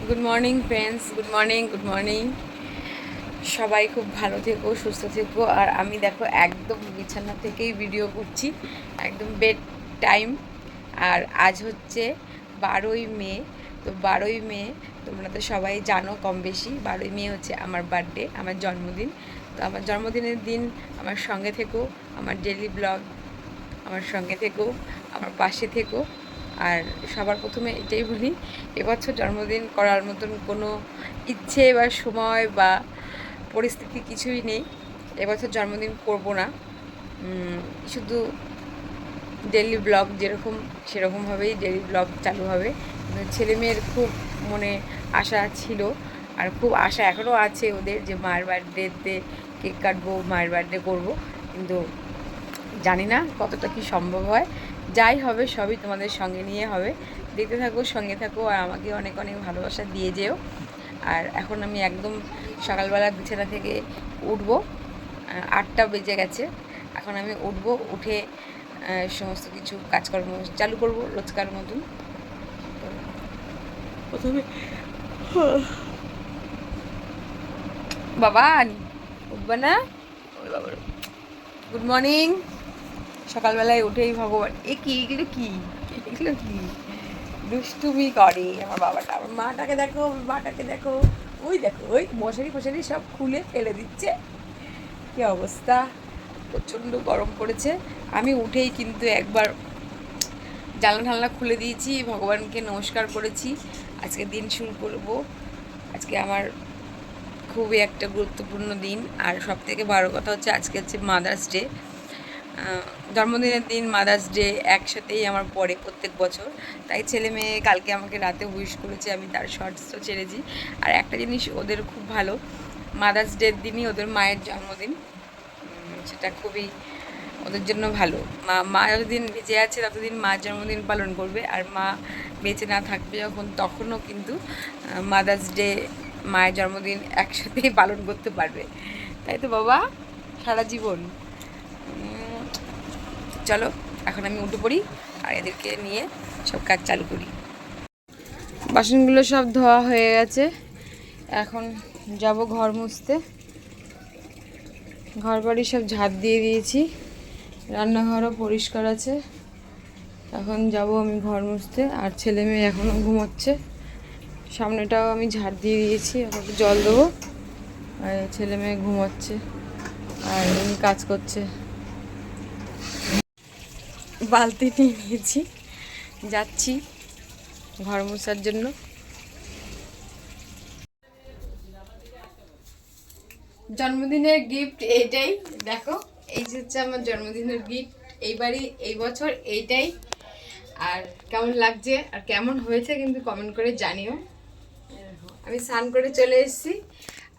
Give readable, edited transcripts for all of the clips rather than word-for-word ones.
Good morning friends, good morning, good morning. সবাই খুব ভালো থেকো, সুস্থ থেকো। আর আমি দেখো একদম বিছানা থেকেই ভিডিও করছি, একদম বেড টাইম। আর আজ হচ্ছে 12ই মে। তো 12ই মে তোমরা তো সবাই জানো কম বেশি, 12ই মে হচ্ছে আমার বার্থডে, আমার জন্মদিন। তো আমার জন্মদিনের দিন আমার সঙ্গে থেকো, আমার ডেইলি ব্লগ আমার সঙ্গে থেকো, আমার পাশে থেকো। আর সবার প্রথমে এটাই বলি, এবছর জন্মদিন করার মতন কোনো ইচ্ছে বা সময় বা পরিস্থিতি কিছুই নেই। এবছর জন্মদিন করব না, শুধু ডেইলি ব্লগ যেরকম সেরকমভাবেই ডেইলি ব্লগ চালু হবে। ছেলে মেয়ের খুব মনে আশা ছিল, আর খুব আশা এখনও আছে ওদের যে মায়ের বার্থডেতে কেক কাটবো, মায়ের বার্থডে করবো। কিন্তু জানি না কতটা কি সম্ভব হয়। যাই হবে সবই তোমাদের সঙ্গে নিয়ে হবে। দেখতে থাকো, সঙ্গে থাকো, আর আমাকে অনেক অনেক ভালোবাসা দিয়ে যেও। আর এখন আমি একদম সকালবেলা বিছানা থেকে উঠবো, 8টা বেজে গেছে। এখন আমি উঠবো, উঠে সমস্ত কিছু কাজকর্ম চালু করব রোজকার মতন। প্রথমে বাবা উঠবা না? ওই বাবা, গুড মর্নিং। সকালবেলায় উঠেই ভগবান, এ কি এগুলো, কি এগুলো, কি দুষ্টুমি করে আমার বাবাটা। আমার মাটাকে দেখো, আমার মাটাকে দেখো, ওই দেখো, ওই মশারি ফশারি সব খুলে ফেলে দিচ্ছে। কি অবস্থা, প্রচণ্ড গরম পড়েছে। আমি উঠেই কিন্তু একবার জানলা ঠালনা খুলে দিয়েছি, ভগবানকে নমস্কার করেছি, আজকে দিন শুরু করব। আজকে আমার খুবই একটা গুরুত্বপূর্ণ দিন। আর সব থেকে বড় কথা হচ্ছে আজকে হচ্ছে মাদার্স ডে। জন্মদিনের দিন, মাদার্স ডে একসাথেই আমার পড়ে প্রত্যেক বছর। তাই ছেলে মেয়ে কালকে আমাকে রাতে উইশ করেছে, আমি তার শর্টসও ছেড়েছি। আর একটা জিনিস ওদের খুব ভালো, মাদার্স ডের দিনই ওদের মায়ের জন্মদিন, সেটা খুবই ওদের জন্য ভালো। মা যতদিন বেঁচে আছে ততদিন মার জন্মদিন পালন করবে, আর মা বেঁচে না থাকবে যখন, তখনও কিন্তু মাদার্স ডে, মায়ের জন্মদিন একসাথেই পালন করতে পারবে। তাই তো বাবা, সারা জীবন। চলো এখন আমি উঠে পড়ি আর এদেরকে নিয়ে সব কাজ চালু করি। বাসনগুলো সব ধোয়া হয়ে গেছে, এখন যাব ঘর মুছতে। ঘর বাড়ি সব ঝাড় দিয়ে দিয়েছি, রান্নাঘরও পরিষ্কার আছে। এখন যাব আমি ঘর মুছতে। আর ছেলে মেয়ে এখনও ঘুমোচ্ছে, সামনেটাও আমি ঝাড় দিয়ে দিয়েছি, এখন জল দেবো। আর ছেলে মেয়ে ঘুমোচ্ছে আর উনি কাজ করছে। বালতি নিয়ে নিয়েছি, যাচ্ছি ঘর মোছার জন্য। জন্মদিনের গিফট এইটাই, দেখো এই যে হচ্ছে আমার জন্মদিনের গিফট এইবারই, এই বছর এইটাই। আর কেমন লাগছে আর কেমন হয়েছে কিন্তু কমেন্ট করে জানিও। আমি স্নান করে চলে এসেছি,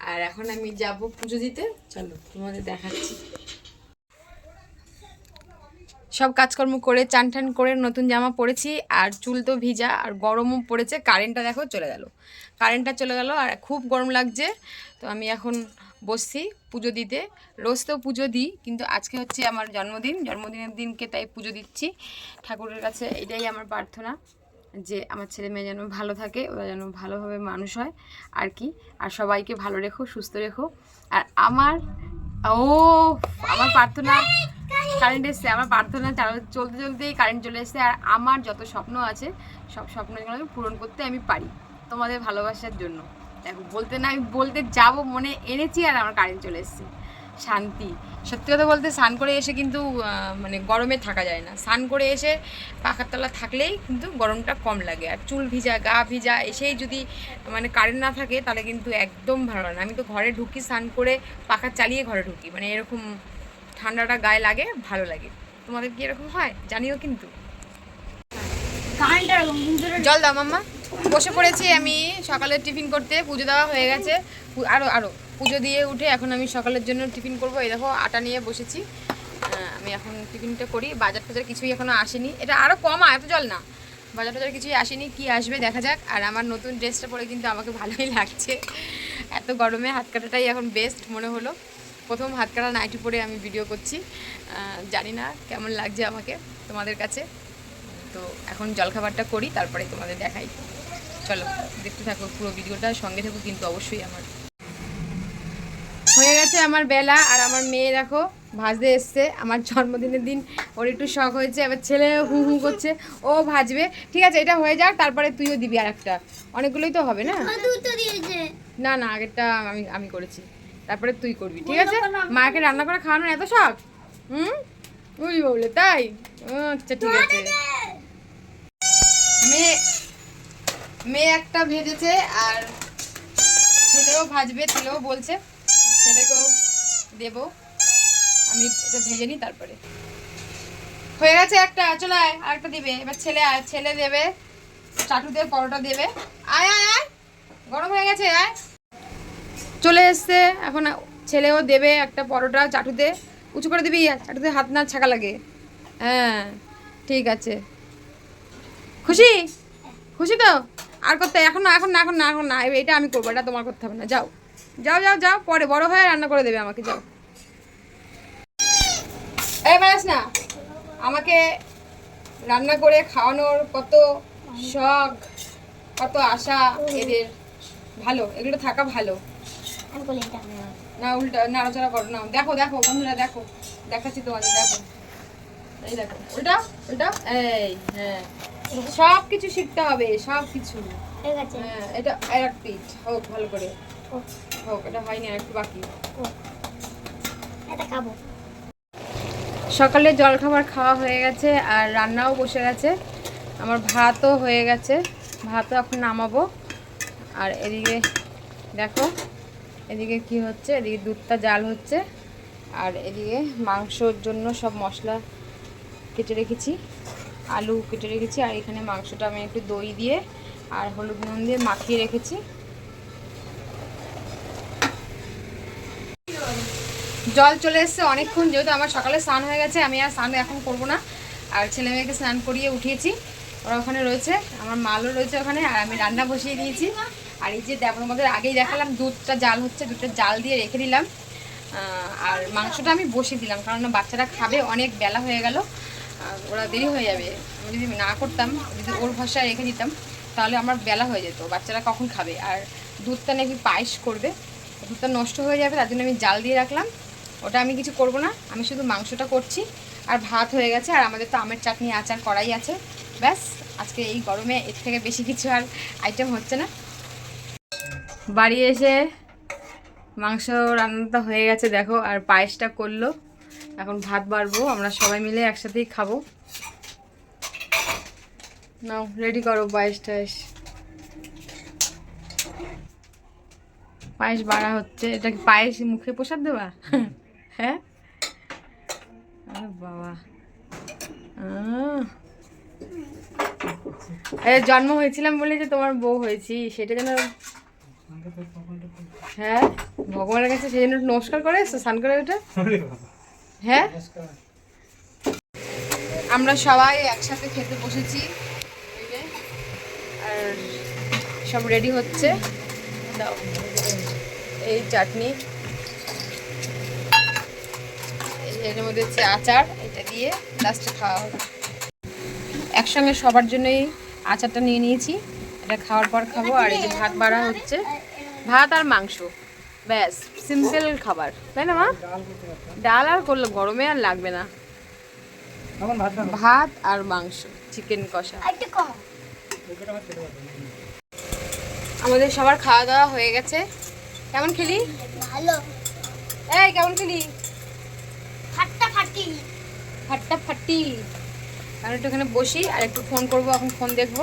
আর এখন আমি যাব পুজো দিতে। চলো তোমাদের দেখাচ্ছি। সব কাজকর্ম করে চান টান করে নতুন জামা পরেছি, আর চুল তো ভিজা, আর গরমও পড়েছে। কারেন্টটা দেখো চলে গেল, কারেন্টটা চলে গেল, আর খুব গরম লাগছে। তো আমি এখন বসছি পুজো দিতে। রোজ তো পুজো দিই, কিন্তু আজকে হচ্ছে আমার জন্মদিন, জন্মদিনের দিনকে তাই পুজো দিচ্ছি। ঠাকুরের কাছে এটাই আমার প্রার্থনা, যে আমার ছেলে মেয়ে যেন ভালো থাকে, ওরা যেন ভালোভাবে মানুষ হয় আর কি। আর সবাইকে ভালো রেখো, সুস্থ রেখো। আর আমার ও আমার প্রার্থনা, কারেন্ট এসছে, আমার প্রার্থনা চলতে চলতেই কারেন্ট চলে এসছে। আর আমার যত স্বপ্ন আছে সব স্বপ্নগুলো পূরণ করতে আমি পারি, তোমাদের ভালোবাসার জন্য। দেখো বলতে না, আমি বলতে যাব মনে এনেছি, আর আমার কারেন্ট চলে এসছে। শান্তি। সত্যি কথা বলতে স্নান করে এসে কিন্তু মানে গরমে থাকা যায় না। স্নান করে এসে পাখার তলা থাকলেই কিন্তু গরমটা কম লাগে। আর চুল ভিজা, গা ভিজা, এসেই যদি মানে কারেন্ট না থাকে তাহলে কিন্তু একদম ভালো লাগে না। আমি তো ঘরে ঢুকি, স্নান করে পাখা চালিয়ে ঘরে ঢুকি, মানে এরকম ঠান্ডাটা গায়ে লাগে, ভালো লাগে। তোমাদের কি এরকম হয় জানিও কিন্তু। জল দাও মাম্মা। বসে পড়েছি আমি সকালের টিফিন করতে, পুজো দেওয়া হয়ে গেছে। আরও আরও পুজো দিয়ে উঠে এখন আমি সকালের জন্য টিফিন করব। এই দেখো আটা নিয়ে বসেছি, আমি এখন টিফিনটা করি। বাজার টাজার কিছুই এখনও আসেনি, এটা আরও কম, এত জল না। বাজার টাজার কিছুই আসেনি, কি আসবে দেখা যাক। আর আমার নতুন ড্রেসটা পরে কিন্তু আমাকে ভালোই লাগছে, এত গরমে হাত কাটাটাই এখন বেস্ট মনে হলো। প্রথম হাত কাটা নাইটি পরে আমি ভিডিও করছি, জানি না কেমন লাগছে আমাকে তোমাদের কাছে। তো এখন জলখাবারটা করি, তারপরে তোমাদের দেখাই। চলো দেখতে থাকো পুরো ভিডিওটা, সঙ্গে থাকো কিন্তু অবশ্যই। আমার হয়ে গেছে আমার বেলা, আর আমার মেয়ে দেখো ভাজতে এসছে। আমার জন্মদিনের দিন ওর একটু শখ হয়েছে, এবার ছেলে হু হু করছে, ও ভাজবে। ঠিক আছে, এটা হয়ে যাক, তারপরে তুইও দিবি আর একটা। অনেকগুলোই তো হবে না? না না, আগেরটা আমি আমি করেছি, তারপরে তুই করবি। ঠিক আছে, মাকে রান্না করে খাওয়ানোর এত শখ? উই বলে তাই? আচ্ছা ঠিক আছে। মেয়ে মেয়ে একটা ভেজেছে, আর ছেলেও ভাজবে, ছেলেও বলছে, ছেলেকেও দেবো। আমি এটা ভেজে নিই তারপরে। হয়ে গেছে একটা, চলে আয়, আরেকটা দিবে এবার ছেলে। আর ছেলে দেবে চাটুতে পরোটা দেবে। আয় আয় আয়, গরম হয়ে গেছে, আয়। চলে এসছে, এখন ছেলেও দেবে একটা পরোটা চাটুতে। উঁচু করে দিবি, চাটুতে হাত না ছাকা লাগে। হ্যাঁ ঠিক আছে, খুশি? খুশি তো? আর করতে এখন না, এখন না, এখন না, এখন না, এটা আমি করবো, এটা তোমার করতে হবে না। যাও যাও যাও যাও, পরে বড় হয়ে রান্না করে দেবে আমাকে, যাও। এই বেড়াস না, আমাকে রান্না করে খাওয়ানোর কত শখ, কত আশা এদের। ভালো, এগুলো থাকা ভালো না। উল্টা নাড়াচাড়া করো না। দেখো দেখো বন্ধুরা, দেখো দেখাচ্ছি তোমাদের, দেখো এই দেখো, উল্টা উল্টা, এই হ্যাঁ, সব কিছু শিখতে হবে, সব কিছু। হ্যাঁ, এটা এক পিঠ হোক ভালো করে হোক, এটা হয়নি, আর একটু বাকি। সকালে জলখাবার খাওয়া হয়ে গেছে, আর রান্নাও বসে গেছে। আমার ভাতও হয়ে গেছে, ভাতও এখন নামাবো। আর এদিকে দেখো, এদিকে কি হচ্ছে, এদিকে দুধটা জাল হচ্ছে, আর এদিকে মাংসর জন্য সব মশলা কেটে রেখেছি, আলু কেটে রেখেছি, আর এখানে মাংসটা আমি একটু দই দিয়ে আর হলুদ নুন দিয়ে মাখিয়ে রেখেছি। জল চলে এসছে অনেকক্ষণ, যেহেতু আমার সকালে স্নান হয়ে গেছে, আমি আর স্নান এখন করবো না। আর ছেলে মেয়েকে স্নান করিয়ে উঠিয়েছি, ওরা ওখানে রয়েছে, আমার মালও রয়েছে ওখানে, আর আমি রান্না বসিয়ে দিয়েছি। আর এই যে আপনার মধ্যে আগেই দেখালাম দুধটা জাল হচ্ছে, দুধটা জাল দিয়ে রেখে দিলাম। আর মাংসটা আমি বসিয়ে দিলাম, কারণ বাচ্চারা খাবে, অনেক বেলা হয়ে গেল, ওরা দেরি হয়ে যাবে। আমি যদি না করতাম, যদি ওর ভরসায় রেখে দিতাম, তাহলে আমার বেলা হয়ে যেত, বাচ্চারা কখন খাবে। আর দুধটা নাকি পায়েস করবে, দুধটা নষ্ট হয়ে যাবে, তার জন্য আমি জাল দিয়ে রাখলাম। ওটা আমি কিছু করব না, আমি শুধু মাংসটা করছি। আর ভাত হয়ে গেছে, আর আমাদের তো আমের চাটনি আচার করাই আছে, ব্যাস। আজকে এই গরমে এর থেকে বেশি কিছু আর আইটেম হচ্ছে না। বাড়ি এসে মাংস রান্নাটা হয়ে গেছে দেখো, আর পায়েসটা করলো। এখন ভাত বাড়বো, আমরা সবাই মিলে একসাথেই খাবো। নাও রেডি করো পায়েস টায়েস। পায়েস বাড়া হচ্ছে, এটা কি পায়েস মুখে প্রসাদ দেবা? হ্যাঁ বাবা, জন্ম হয়েছিলাম বলে যে তোমার বউ হয়েছি, সেটা যেন, হ্যাঁ ভগবানের কাছে সেই জন্য নমস্কার করে এসছো স্নান করে ওটা। হ্যাঁ, আমরা সবাই একসাথে খেতে বসেছি, আর সব রেডি হচ্ছে। দাও এই চাটনি, এর মধ্যে হচ্ছে আচার, এটা দিয়ে লাস্টে খাওয়া হবে। একসঙ্গে সবার জন্যই আচারটা নিয়ে নিয়েছি, এটা খাওয়ার পর খাবো। আর এই যে ভাত বাড়া হচ্ছে, ভাত আর মাংস, ব্যাস সিম্পল খাবার, তাই না মা? ডাল আর করলে গরমে আর লাগবে না, ভাত আর মাংস, চিকেন কষা। আমাদের সবার খাওয়া দাওয়া হয়ে গেছে। কেমন খেলি? ভালো। এই কেমন খেলি? ফাটাফাটি ফাটাফাটি। আর একটু এখানে বসি, আর একটু ফোন করবো, এখন ফোন দেখবো।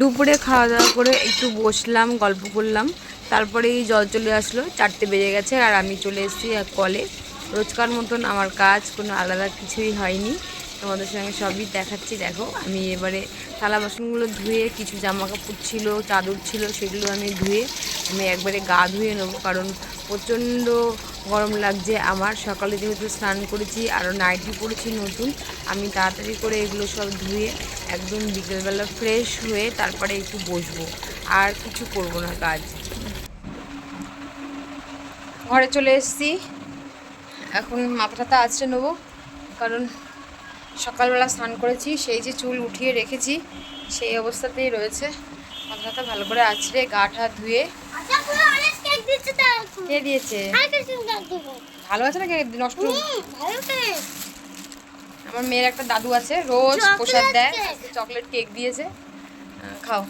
দুপুরে খাওয়া দাওয়া করে একটু বসলাম, গল্প করলাম, তারপরেই জল চলে আসলো, 4টে বেজে গেছে। আর আমি চলে এসেছি কলে, রোজকার মতন আমার কাজ, কোনো আলাদা কিছুই হয়নি, তোমাদের সঙ্গে সবই দেখাচ্ছি। দেখো আমি এবারে থালা বাসনগুলো ধুয়ে, কিছু জামা কাপড় ছিল, চাদর ছিল, সেগুলো আমি ধুয়ে আমি একবারে গা ধুয়ে নেবো, কারণ প্রচণ্ড গরম লাগছে আমার। সকালে যেহেতু স্নান করেছি, আরও নাইটি পরেছি নতুন, আমি তাড়াতাড়ি করে এগুলো সব ধুয়ে একদম বিকেলবেলা ফ্রেশ হয়ে তারপরে একটু বসবো, আর কিছু করব না কাজ। ঘরে চলে এসেছি, এখন মাথাটা আঁচড়ে নেবো, কারণ সকালবেলা স্নান করেছি, সেই যে চুল উঠিয়ে রেখেছি সেই অবস্থাতেই রয়েছে। মাথাটা ভালো করে আছড়ে গাটা ধুয়ে। কে দিয়েছে? ভালো আছে না কেক? নষ্ট? আমার মেয়ের একটা দাদু আছে, রোজ প্রসাদ দেয়। চকলেট কেক দিয়েছে, খাও।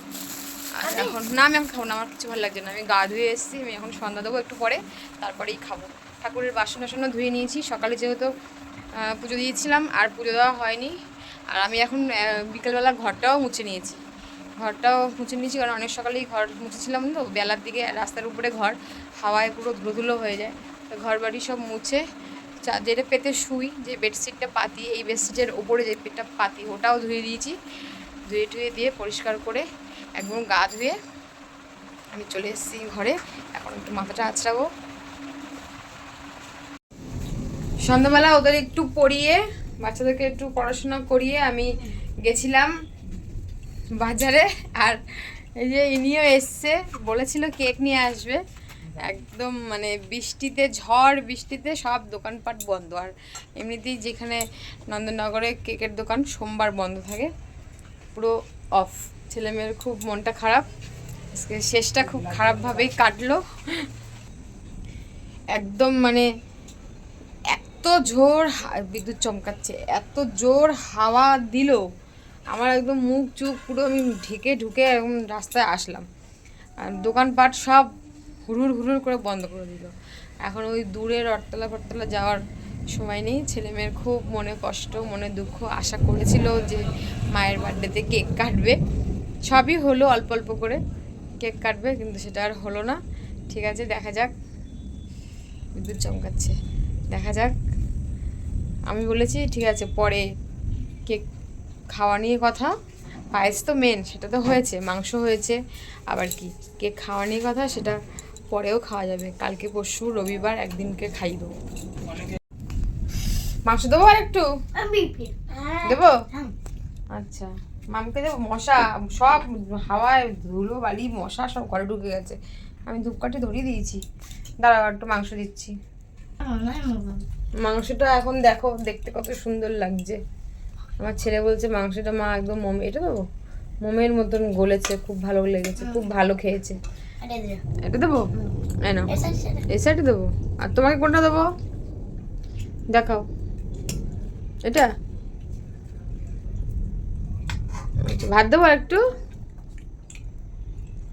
আর এখন না, আমি এখন খাবো না, আমার কিছু ভালো লাগছে না। আমি গা ধুয়ে এসেছি, আমি এখন সন্ধ্যা দেবো একটু পরে, তারপরেই খাবো। ঠাকুরের বাসন টাসনও ধুয়ে নিয়েছি, সকালে যেহেতু পুজো দিয়েছিলাম আর পুজো দেওয়া হয়নি। আর আমি এখন বিকেলবেলা ঘরটাও মুছে নিয়েছি, কারণ অনেক সকালেই ঘর মুছেছিলাম তো, বেলার দিকে রাস্তার উপরে ঘর, হাওয়ায় পুরো ধুলো হয়ে যায়। তো ঘর বাড়ি সব মুছে, যেটা পেতে শুই, যে বেডশিটটা পাতি, এই বেডশিটের ওপরে যে পেটটা পাতি, ওটাও ধুয়ে দিয়েছি। ধুয়ে টুয়ে দিয়ে পরিষ্কার করে একদম গা ধুয়ে আমি চলে এসেছি ঘরে। এখন একটু মাথাটা আঁচড়াবো। সন্ধ্যাবেলা ওদের একটু পড়িয়ে, বাচ্চাদেরকে একটু পড়াশোনা করিয়ে আমি গেছিলাম বাজারে। আর এই যে ইনিও এসছে, বলেছিল কেক নিয়ে আসবে। একদম মানে বৃষ্টিতে, ঝড় বৃষ্টিতে সব দোকানপাট বন্ধ। আর এমনিতেই যেখানে নন্দননগরে কেকের দোকান সোমবার বন্ধ থাকে, পুরো অফ। ছেলেমেয়ের খুব মনটা খারাপ, আজকে শেষটা খুব খারাপভাবেই কাটলো। একদম মানে এত জোর বিদ্যুৎ চমকাচ্ছে, এত জোর হাওয়া দিল, আমার একদম মুখ চুখ পুরো আমি ঢুকে একদম রাস্তায় আসলাম। আর দোকানপাট সব হুড়ুর হুড়ুর করে বন্ধ করে দিল। এখন ওই দূরের রথতলা যাওয়ার সময় নেই। ছেলে মেয়ের খুব মনে কষ্ট, মনে দুঃখ। আশা করেছিল যে মায়ের বার্থডেতে কেক কাটবে, সবই হলো, অল্প অল্প করে কেক কাটবে, কিন্তু সেটা আর হলো না। ঠিক আছে, দেখা যাক। বিদ্যুৎ চমকাচ্ছে, দেখা যাক। আমি বলেছি ঠিক আছে, পরে কেক খাওয়া নিয়ে কথা। পায়েস তো মেন, সেটা তো হয়েছে, মাংস হয়েছে, আবার কি কেক খাওয়া নিয়ে কথা, সেটা পরেও খাওয়া যাবে। কালকে পরশু রবিবার একদিনকে খাই দেবো। মাংস দেবো আর একটু দেবো? আচ্ছা, মামকে দেবো। মশা সব, হাওয়ায় ধুলো বালি মশা সব ঘরে ঢুকে গেছে। আমি ধূপকাঠি ধরিয়ে দিয়েছি, দাঁড়াও একটু মাংস দিচ্ছি। মাংসটা এখন দেখো, দেখতে কত সুন্দর লাগছে। আমার ছেলে বলছে মাংসটা মা একদম এটা দেবো, মোমের মতন গলেছে, খুব ভালো লেগেছে, খুব ভালো খেয়েছে। এটা দেবো? না, এই সাইডে দেবো। আর তোমাকে কোনটা দেবো দেখাও। এটা ভাত দেবো একটু?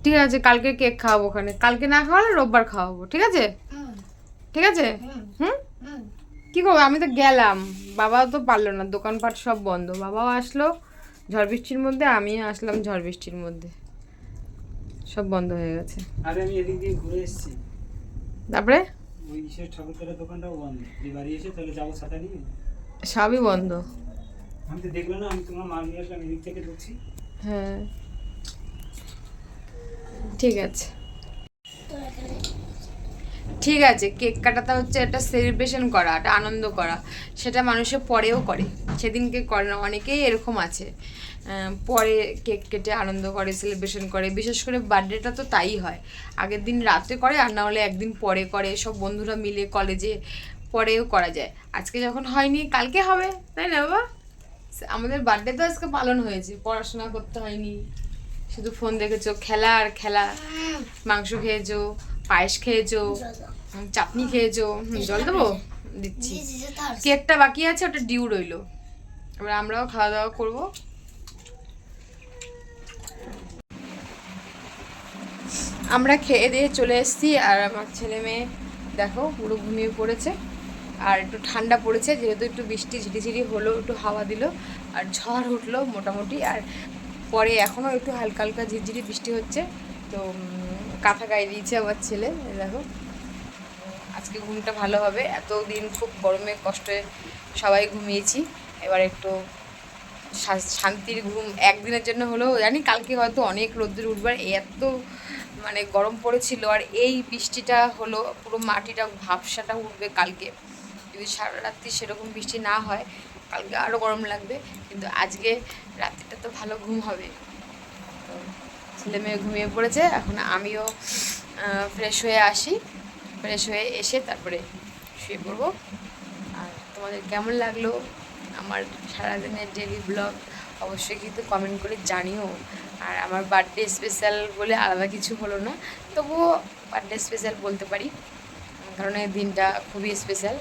ঠিক আছে, কালকে কেক খাওয়াবো ওখানে। কালকে না খাওয়ালে রোববার খাওয়াবো, ঠিক আছে? ঠিক আছে। হুম, কি করবো, আমি তো গেলাম, বাবাও তো পারলো না, দোকানপাট সব বন্ধ। বাবাও আসলো ঝড় বৃষ্টির মধ্যে, আমিও আসলাম ঝড় বৃষ্টির মধ্যে, সব বন্ধ হয়ে গেছে। আরে আমি এদিক দিয়ে ঘুরে এসেছি, তারপরে ওই ঈশ্বর ঠাকুরতলার দোকানটাও বন্ধ। এই বাড়ি এসে তাহলে যাবো ছাতা নিয়ে, সবই বন্ধ। আমি তো দেখলাম না, আমি তোমার মাল নিয়ে আসলাম, এদিক থেকে ঢুকছি। হ্যাঁ, ঠিক আছে, ঠিক আছে। কেক কাটাটা হচ্ছে একটা সেলিব্রেশন করা, একটা আনন্দ করা, সেটা মানুষের পরেও করে, সেদিনকে করে না। অনেকেই এরকম আছে, পরে কেক কেটে আনন্দ করে, সেলিব্রেশন করে। বিশেষ করে বার্থডেটা তো তাই হয়, আগের দিন রাতে করে, আর না হলে একদিন পরে করে, সব বন্ধুরা মিলে কলেজে পরেও করা যায়। আজকে যখন হয়নি, কালকে হবে, তাই না বাবা? আমাদের বার্থডে তো আজকে পালন হয়েছে, পড়াশোনা করতে হয়নি, শুধু ফোন দেখেছো, খেলা আর খেলা। মাংস খেয়েছো, পায়েস খেয়েছো, চাটনি খেয়েছো। জল দেবো? দিচ্ছি। কেকটা বাকি আছে, ওটা ডিউ রইলো, এবার আমরাও খাওয়া দাওয়া করবো। আমরা খেয়ে দিয়ে চলে এসেছি, আর আমার ছেলে মেয়ে দেখো পুরো ঘুমিয়ে পড়েছে। আর একটু ঠান্ডা পড়েছে, যেহেতু একটু বৃষ্টি ঝিরিঝিরি হলো, একটু হাওয়া দিল, আর ঝড় উঠলো মোটামুটি। আর পরে এখনও একটু হালকা হালকা ঝিরঝিরি বৃষ্টি হচ্ছে। তো কাঁথা গায়ে দিয়েছে আমার ছেলে, দেখো। আজকে ঘুমটা ভালো হবে, এতদিন খুব গরমে কষ্টে সবাই ঘুমিয়েছি, এবার একটু শান্তির ঘুম একদিনের জন্য হলেও। জানি কালকে হয়তো অনেক রোদ্দুর উঠবে, এত মানে গরম পড়েছিল, আর এই বৃষ্টিটা হলো, পুরো মাটিটা ভাবসাটা উঠবে কালকে। যদি সারা রাত্রি সেরকম বৃষ্টি না হয়, কালকে আরও গরম লাগবে, কিন্তু আজকে রাত্রিটা তো ভালো ঘুম হবে। তো ছেলে মেয়ে ঘুমিয়ে পড়েছে, এখন আমিও ফ্রেশ হয়ে আসি, ফ্রেশ হয়ে এসে তারপরে শুয়ে পড়বো। আর তোমাদের কেমন লাগলো আমার সারাদিনের ডেলি ব্লগ অবশ্যই কিন্তু কমেন্ট করে জানিও। আর আমার বার্থডে স্পেশাল বলে আলাদা কিছু হলো না, তবুও বার্থডে স্পেশাল বলতে পারি, কারণ এই দিনটা খুবই স্পেশাল।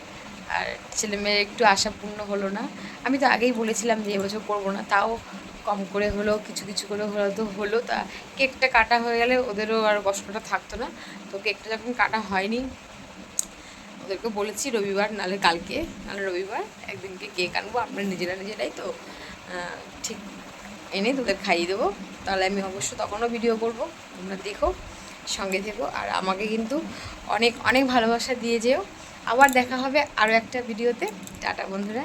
আর ছেলেমেয়ের একটু আশাপূর্ণ হলো না। আমি তো আগেই বলেছিলাম যে এবছর করবো না, তাও কম করে হলো, কিছু কিছু করে হলো তো হলো। তা কেকটা কাটা হয়ে গেলে ওদেরও আর কষ্টটা থাকতো না। তো কেকটা যখন কাটা হয়নি, ওদেরকে বলেছি রবিবার নাহলে কালকে, নাহলে রবিবার একদিনকে কেক আনবো আমরা নিজেরাই। তো ঠিক এনে তোদের খাইয়ে দেবো। তাহলে আমি অবশ্য তখনও ভিডিও করব, তোমরা দেখো, সঙ্গে থেকো। আর আমাকে কিন্তু অনেক অনেক ভালোবাসা দিয়ে যেও। আবার দেখা হবে আরও একটা ভিডিওতে। টাটা বন্ধুরা।